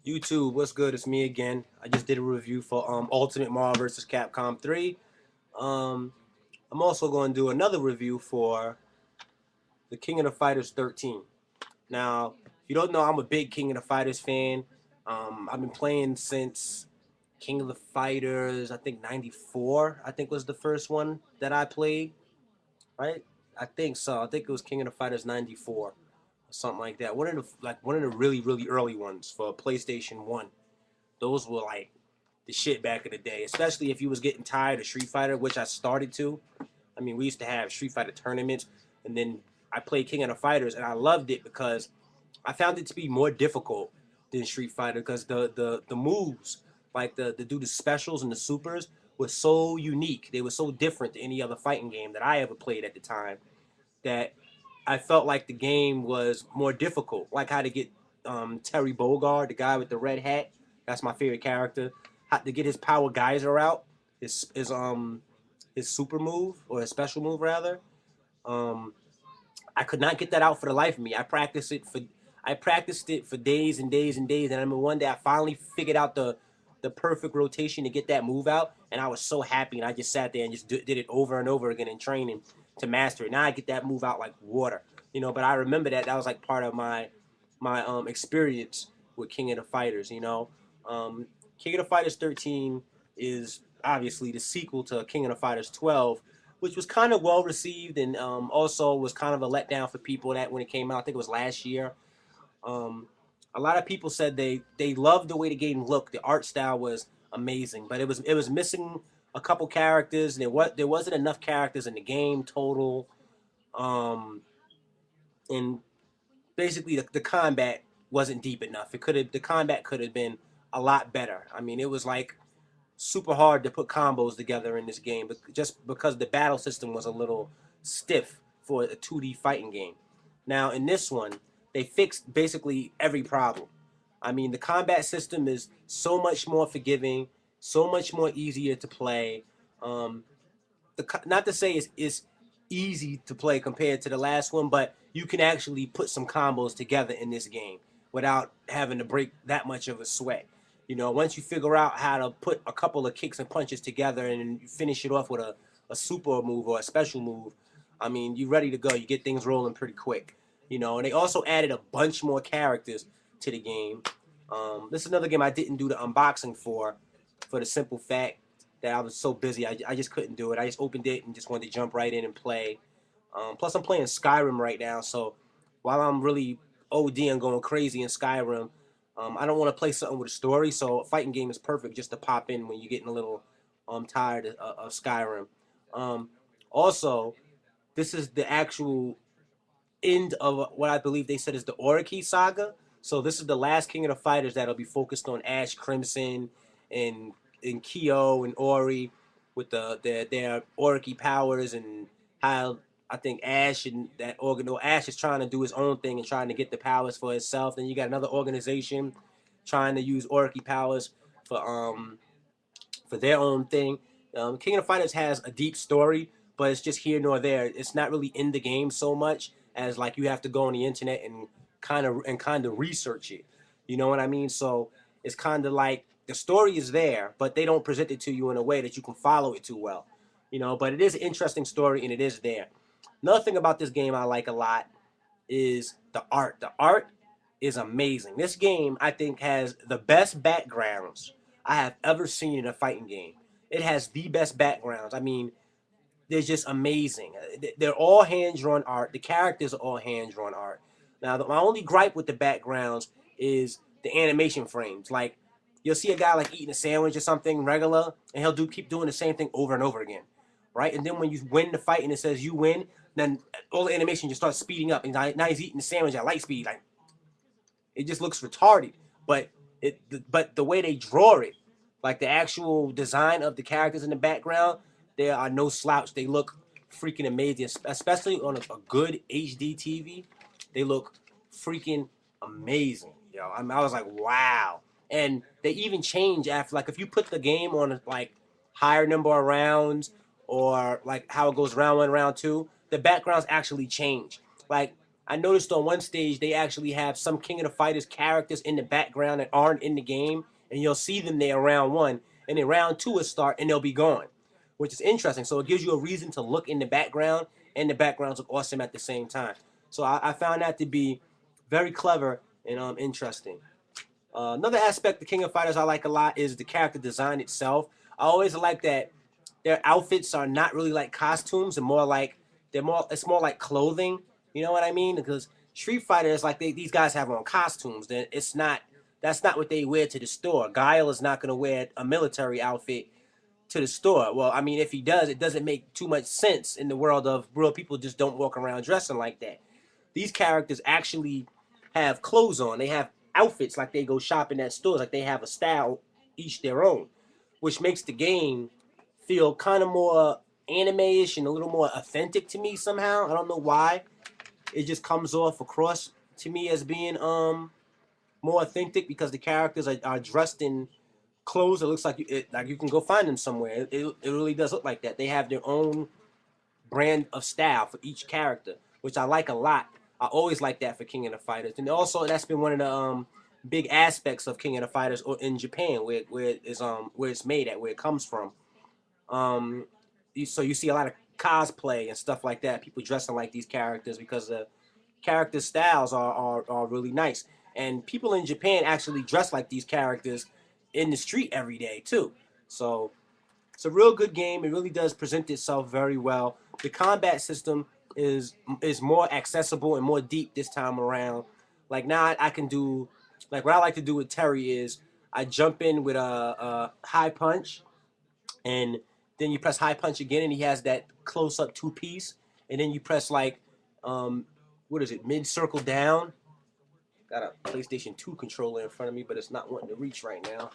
YouTube, what's good? It's me again. I just did a review for Ultimate Marvel vs. Capcom 3. Um, I'm also going to do another review for the King of the Fighters 13. Now, if you don't know, I'm a big King of the Fighters fan. I've been playing since King of the Fighters, I think 94, I think was the first one that I played, right? I think so. I think it was King of the Fighters 94 or something like that. One of the really early ones for PlayStation 1. Those were like the shit back in the day, especially if you was getting tired of Street Fighter, which I started to. I mean, we used to have Street Fighter tournaments, and then I played King of the Fighters, and I loved it because I found it to be more difficult than Street Fighter because the moves, like the do the specials and the supers, were so unique. They were so different than any other fighting game that I ever played at the time that I felt like the game was more difficult. Like how to get Terry Bogard, the guy with the red hat. That's my favorite character. How to get his power geyser out, his super move or his special move rather. Um, I could not get that out for the life of me. I practiced it for days and days and days. And I remember one day I finally figured out the perfect rotation to get that move out, and I was so happy. And I just sat there and just did it over and over again in training to master it. Now I get that move out like water, But I remember that was like part of my experience with King of the Fighters. Um, King of the Fighters 13 is obviously the sequel to King of the Fighters 12, which was kind of well received and also was kind of a letdown for people that when it came out, I think it was last year. Um, a lot of people said they loved the way the game looked. The art style was amazing, but it was missing a couple characters. And there wasn't enough characters in the game total. Um, and basically the combat wasn't deep enough. The combat could have been a lot better. I mean, it was like super hard to put combos together in this game, but just because the battle system was a little stiff for a 2D fighting game. Now in this one, they fixed basically every problem. I mean, the combat system is so much more forgiving, so much more easier to play. Um, not to say it's easy to play compared to the last one, but you can actually put some combos together in this game without having to break that much of a sweat. Once you figure out how to put a couple of kicks and punches together and you finish it off with a super move or a special move, I mean, you're ready to go. You get things rolling pretty quick. And they also added a bunch more characters to the game. This is another game I didn't do the unboxing for the simple fact that I was so busy. I just couldn't do it. I just opened it and just wanted to jump right in and play. Plus, I'm playing Skyrim right now, so while I'm really ODing going crazy in Skyrim, I don't want to play something with a story. So a fighting game is perfect just to pop in when you're getting a little tired of Skyrim. Um, Also, this is the actual end of what I believe they said is the Oriki saga. So this is the last King of the Fighters that'll be focused on Ash Crimson and Kyo and Ori with their Oriki powers and how I think Ash and that Ash is trying to do his own thing and trying to get the powers for himself. Then you got another organization trying to use Oriki powers for for their own thing. King of the Fighters has a deep story, but it's just here nor there. It's not really in the game so much as like you have to go on the internet and kind of research it. You know what I mean? So it's kind of like the story is there, but they don't present it to you in a way that you can follow it too well. But it is an interesting story and it is there. Another thing about this game I like a lot is the art. The art is amazing. This game, I think, has the best backgrounds I have ever seen in a fighting game. It has the best backgrounds. I mean, they're just amazing. They're all hand drawn art. The characters are all hand drawn art. Now, my only gripe with the backgrounds is the animation frames. Like, you'll see a guy like eating a sandwich or something regular, and he'll keep doing the same thing over and over again, right? And then when you win the fight and it says you win, then all the animation just starts speeding up, and now he's eating the sandwich at light speed. Like, it just looks retarded. But but the way they draw it, like the actual design of the characters in the background, there are no slouch. They look freaking amazing, especially on a good HD TV. They look freaking amazing. I was like, wow. And they even change after, like, if you put the game on like higher number of rounds or like how it goes round one, round two, the backgrounds actually change. Like I noticed on one stage they actually have some King of the Fighters characters in the background that aren't in the game, and you'll see them there round one, and then round two will start and they'll be gone, which is interesting. So it gives you a reason to look in the background, and the backgrounds look awesome at the same time. So I found that to be very clever and interesting. Another aspect of King of Fighters I like a lot is the character design itself. I always like that their outfits are not really like costumes, and more like it's more like clothing. You know what I mean? Because Street Fighter is like these guys have on costumes. Then it's not that's not what they wear to the store. Guile is not going to wear a military outfit to the store. Well, I mean, if he does, it doesn't make too much sense in the world of real people just don't walk around dressing like that. These characters actually have clothes on. They have outfits like they go shopping at stores. Like they have a style each their own, which makes the game feel kind of more anime-ish and a little more authentic to me somehow. I don't know why. It just comes off across to me as being more authentic because the characters are dressed in clothes that looks like like you can go find them somewhere. It really does look like that. They have their own brand of style for each character, which I like a lot. I always like that for King of the Fighters, and also that's been one of the big aspects of King of the Fighters in Japan, where it's made at, where it comes from. Um, so you see a lot of cosplay and stuff like that. People dressing like these characters because the character styles are really nice. And people in Japan actually dress like these characters in the street every day too. So it's a real good game. It really does present itself very well. The combat system is more accessible and more deep this time around. Like now I can do like what I like to do with Terry is I jump in with a high punch, and then you press high punch again, and he has that close up two piece, and then you press like um, what is it, mid circle down. Got a PlayStation 2 controller in front of me, but it's not wanting to reach right now.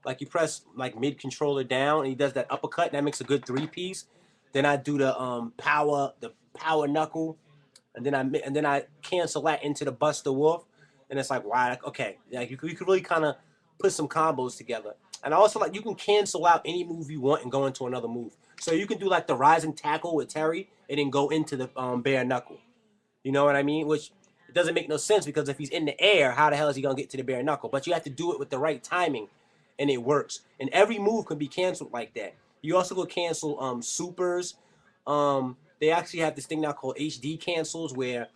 Like you press like mid controller down, and he does that uppercut, and that makes a good three piece. Then I do the power knuckle, and then I cancel that into the Buster Wolf, and it's like wow, okay, like you could really kind of put some combos together. And I also like you can cancel out any move you want and go into another move. So you can do like the rising tackle with Terry, and then go into the bare knuckle. You know what I mean? Which it doesn't make no sense because if he's in the air, how the hell is he gonna get to the bare knuckle? But you have to do it with the right timing, and it works. And every move can be canceled like that. You also go cancel supers. They actually have this thing now called HD cancels where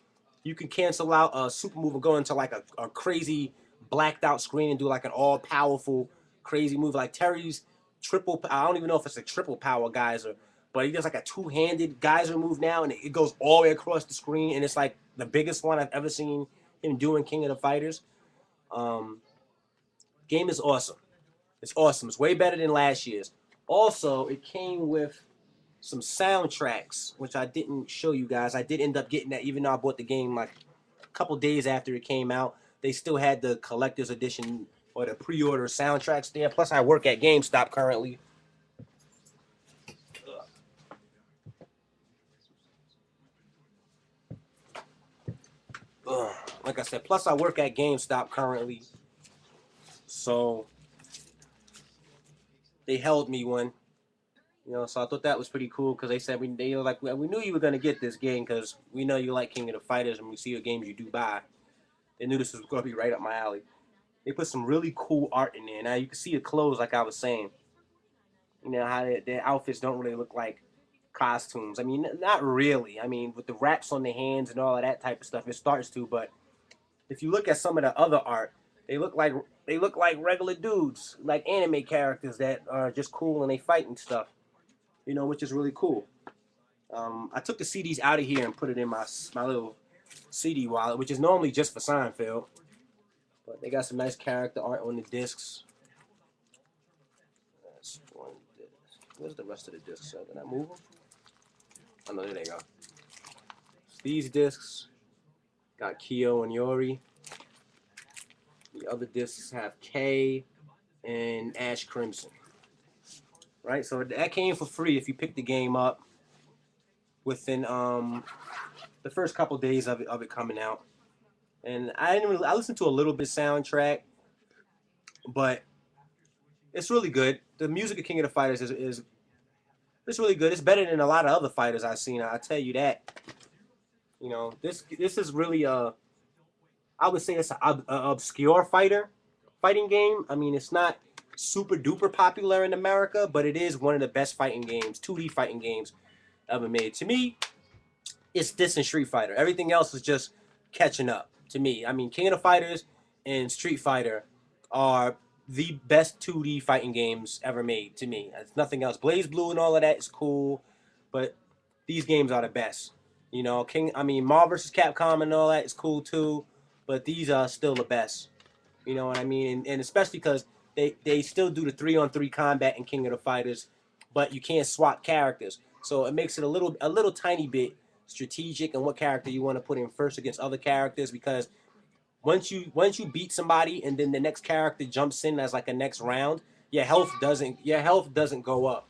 you can cancel out a super move and go into like a crazy blacked out screen and do like an all powerful crazy move like Terry's triple. I don't even know if it's a triple power geyser, but he does like a two-handed geyser move now, and it goes all the way across the screen, and it's like the biggest one I've ever seen him do in King of the Fighters. Um, Game is awesome. It's awesome. It's way better than last year's. Also, it came with some soundtracks, which I didn't show you guys. I did end up getting that, even though I bought the game like a couple days after it came out. They still had the collector's edition or the pre-order soundtracks there. Plus, I work at GameStop currently. Like I said, plus I work at GameStop currently, so they held me one. You know, so I thought that was pretty cool because they said they were like we knew you were gonna get this game because we know you like King of the Fighters and we see your games you do buy. They knew this was gonna be right up my alley. They put some really cool art in there. Now you can see the clothes, like I was saying. You know how their outfits don't really look like costumes. I mean, not really. I mean, with the wraps on the hands and all of that type of stuff, it starts to. But if you look at some of the other art, they look like regular dudes, like anime characters that are just cool and they fight and stuff. You know, which is really cool. I took the CDs out of here and put it in my little CD wallet, which is normally just for Seinfeld. But they got some nice character art on the discs. That's one disc. Where's the rest of the discs? Did I move them? Oh no, there they go. These discs got Kyo and Yori. The other discs have K and Ash Crimson. Right, so that came for free if you pick the game up within the first couple days of it coming out. And I listened to a little bit of soundtrack, but it's really good. The music of King of the Fighters is it's really good. It's better than a lot of other fighters I've seen. I tell you that. You know, this is really I would say it's a obscure fighting game. I mean, it's not super duper popular in America, but it is one of the best fighting games, 2D fighting games ever made. To me, it's this and Street Fighter. Everything else is just catching up to me. I mean, King of the Fighters and Street Fighter are the best 2D fighting games ever made to me. It's nothing else. Blaze Blue and all of that is cool, but these games are the best. You know, Marvel vs. Capcom and all that is cool too, but these are still the best. You know what I mean? And especially because they still do the 3-on-3 combat in King of the Fighters, but you can't swap characters. So it makes it a little tiny bit strategic and what character you want to put in first against other characters, because once you beat somebody and then the next character jumps in as like a next round, your health doesn't go up.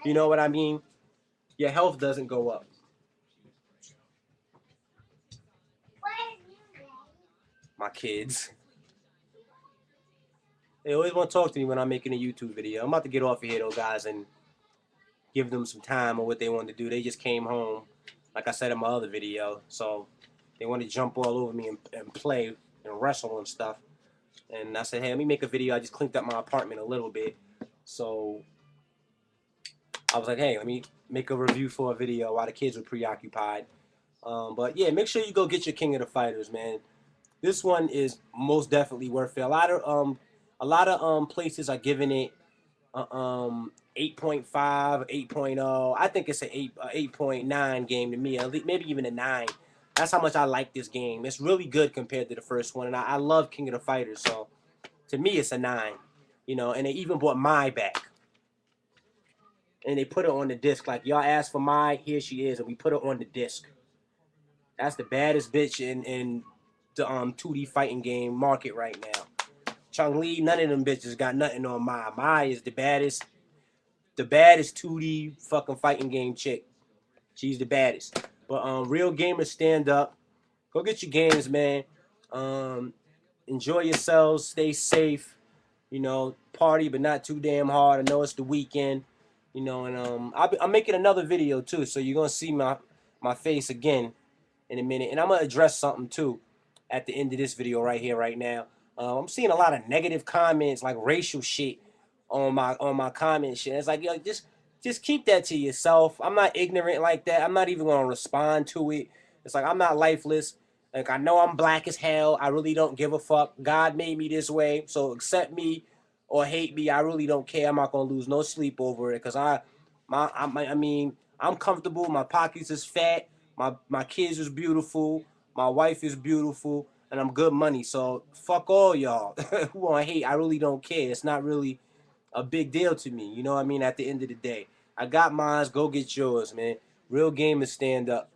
You know what I mean? Your health doesn't go up. My kids. They always want to talk to me when I'm making a YouTube video. I'm about to get off of here though, guys, and give them some time on what they want to do. They just came home, like I said in my other video, so they want to jump all over me and play and wrestle and stuff. And I said, hey, let me make a video. I just cleaned up my apartment a little bit, so I was like, hey, let me make a review for a video while the kids were preoccupied. But yeah, make sure you go get your King of the Fighters, man. This one is most definitely worth it. A lot of places are giving it 8.5, 8.0. I think it's an 8.9 game to me, maybe even a 9. That's how much I like this game. It's really good compared to the first one, and I love King of the Fighters, so to me it's a 9. You know, and they even brought Mai back, and they put her on the disc. Like, y'all asked for Mai, here she is, and we put her on the disc. That's the baddest bitch in the 2D fighting game market right now. Chung Li, none of them bitches got nothing on Mai. Mai is the baddest 2D fucking fighting game chick. She's the baddest. But real gamers, stand up. Go get your games, man. Enjoy yourselves. Stay safe. You know, party, but not too damn hard. I know it's the weekend. You know, and I'm making another video too, so you're gonna see my face again in a minute, and I'm gonna address something too at the end of this video right here, right now. I'm seeing a lot of negative comments, like racial shit, on my comment shit. It's like, yo, just keep that to yourself. I'm not ignorant like that. I'm not even gonna respond to it. It's like, I'm not lifeless. Like, I know I'm black as hell. I really don't give a fuck. God made me this way, so accept me or hate me. I really don't care. I'm not gonna lose no sleep over it, because I mean, I'm comfortable. My pockets is fat. My kids is beautiful. My wife is beautiful, and I'm good money. So fuck all y'all who want to hate. I really don't care. It's not really a big deal to me. You know what I mean? At the end of the day, I got mine. Go get yours, man. Real gamers, stand up.